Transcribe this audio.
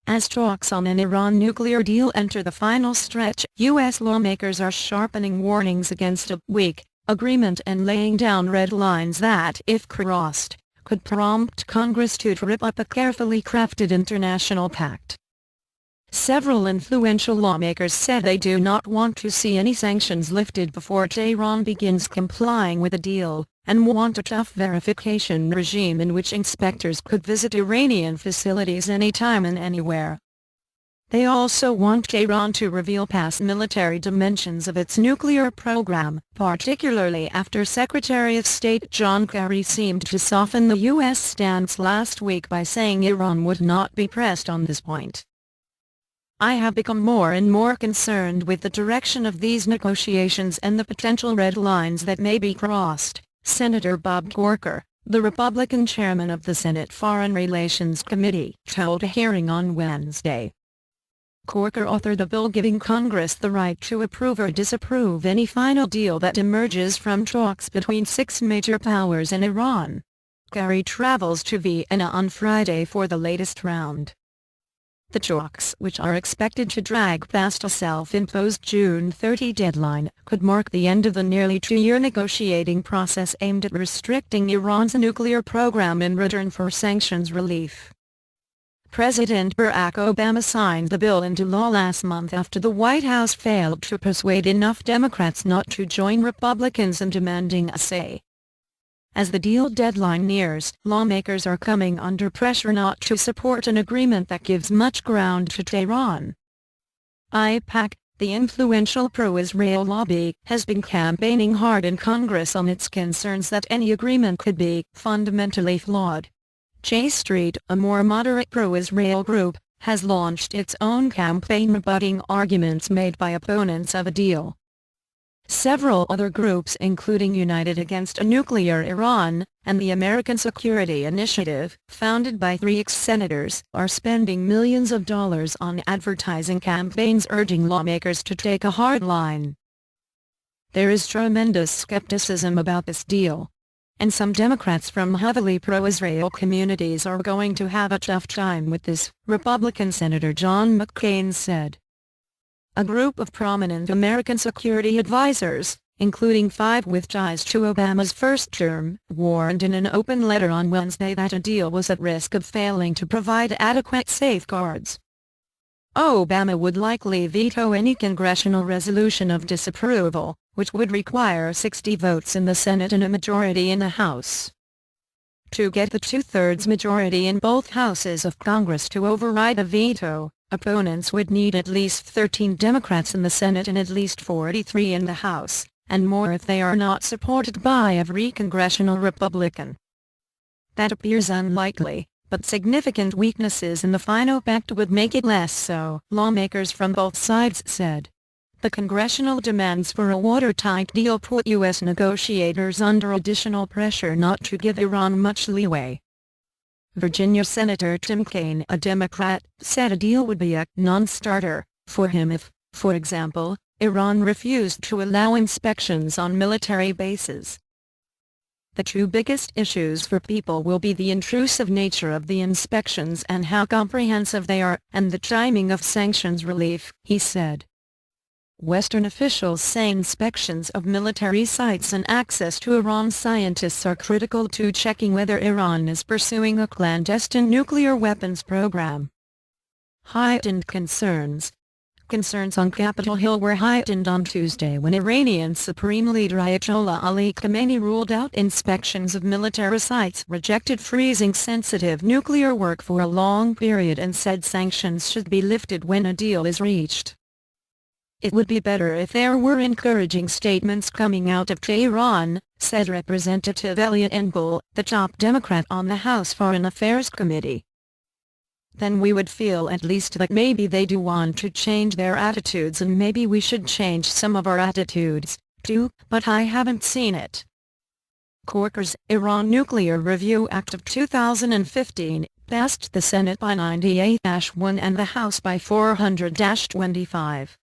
As talks on an Iran nuclear deal enter the final stretch, U.S. lawmakers are sharpening warnings against a weak agreement and laying down red lines that, if crossed, could prompt Congress to rip up a carefully crafted international pact. Several influential lawmakers said they do not want to see any sanctions lifted before Tehran begins complying with the deal, and want a tough verification regime in which inspectors could visit Iranian facilities anytime and anywhere. They also want Tehran to reveal past military dimensions of its nuclear program, particularly after Secretary of State John Kerry seemed to soften the U.S. stance last week by saying Iran would not be pressed on this point. "I have become more and more concerned with the direction of these negotiations and the potential red lines that may be crossed," Senator Bob Corker, the Republican chairman of the Senate Foreign Relations Committee, told a hearing on Wednesday. Corker authored a bill giving Congress the right to approve or disapprove any final deal that emerges from talks between 6 major powers and Iran. Kerry travels to Vienna on Friday for the latest round. The talks, which are expected to drag past a self-imposed June 30 deadline, could mark the end of the nearly 2-year negotiating process aimed at restricting Iran's nuclear program in return for sanctions relief. President Barack Obama signed the bill into law last month after the White House failed to persuade enough Democrats not to join Republicans in demanding a say. As the deal deadline nears, lawmakers are coming under pressure not to support an agreement that gives much ground to Tehran. AIPAC, the influential pro-Israel lobby, has been campaigning hard in Congress on its concerns that any agreement could be fundamentally flawed. J Street, a more moderate pro-Israel group, has launched its own campaign rebutting arguments made by opponents of a deal. Several other groups including United Against a Nuclear Iran, and the American Security Initiative, founded by 3 ex-senators, are spending millions of dollars on advertising campaigns urging lawmakers to take a hard line. There is tremendous skepticism about this deal, and some Democrats from heavily pro-Israel communities are going to have a tough time with this, Republican Senator John McCain said. A group of prominent American security advisors, including 5 with ties to Obama's first term, warned in an open letter on Wednesday that a deal was at risk of failing to provide adequate safeguards. Obama would likely veto any congressional resolution of disapproval, which would require 60 votes in the Senate and a majority in the House. To get the 2/3 majority in both houses of Congress to override a veto, opponents would need at least 13 Democrats in the Senate and at least 43 in the House, and more if they are not supported by every congressional Republican. That appears unlikely, but significant weaknesses in the final pact would make it less so, lawmakers from both sides said. The congressional demands for a watertight deal put U.S. negotiators under additional pressure not to give Iran much leeway. Virginia Senator Tim Kaine, a Democrat, said a deal would be a non-starter for him if, for example, Iran refused to allow inspections on military bases. The 2 biggest issues for people will be the intrusive nature of the inspections and how comprehensive they are, and the timing of sanctions relief, he said. Western officials say inspections of military sites and access to Iran scientists are critical to checking whether Iran is pursuing a clandestine nuclear weapons program. Heightened concerns on Capitol Hill were heightened on Tuesday when Iranian Supreme Leader Ayatollah Ali Khamenei ruled out inspections of military sites, rejected freezing sensitive nuclear work for a long period and said sanctions should be lifted when a deal is reached. It would be better if there were encouraging statements coming out of Tehran, said Representative Elliot Engel, the top Democrat on the House Foreign Affairs Committee. Then we would feel at least that maybe they do want to change their attitudes and maybe we should change some of our attitudes, too, but I haven't seen it. Corker's Iran Nuclear Review Act of 2015 passed the Senate by 98-1 and the House by 400-25.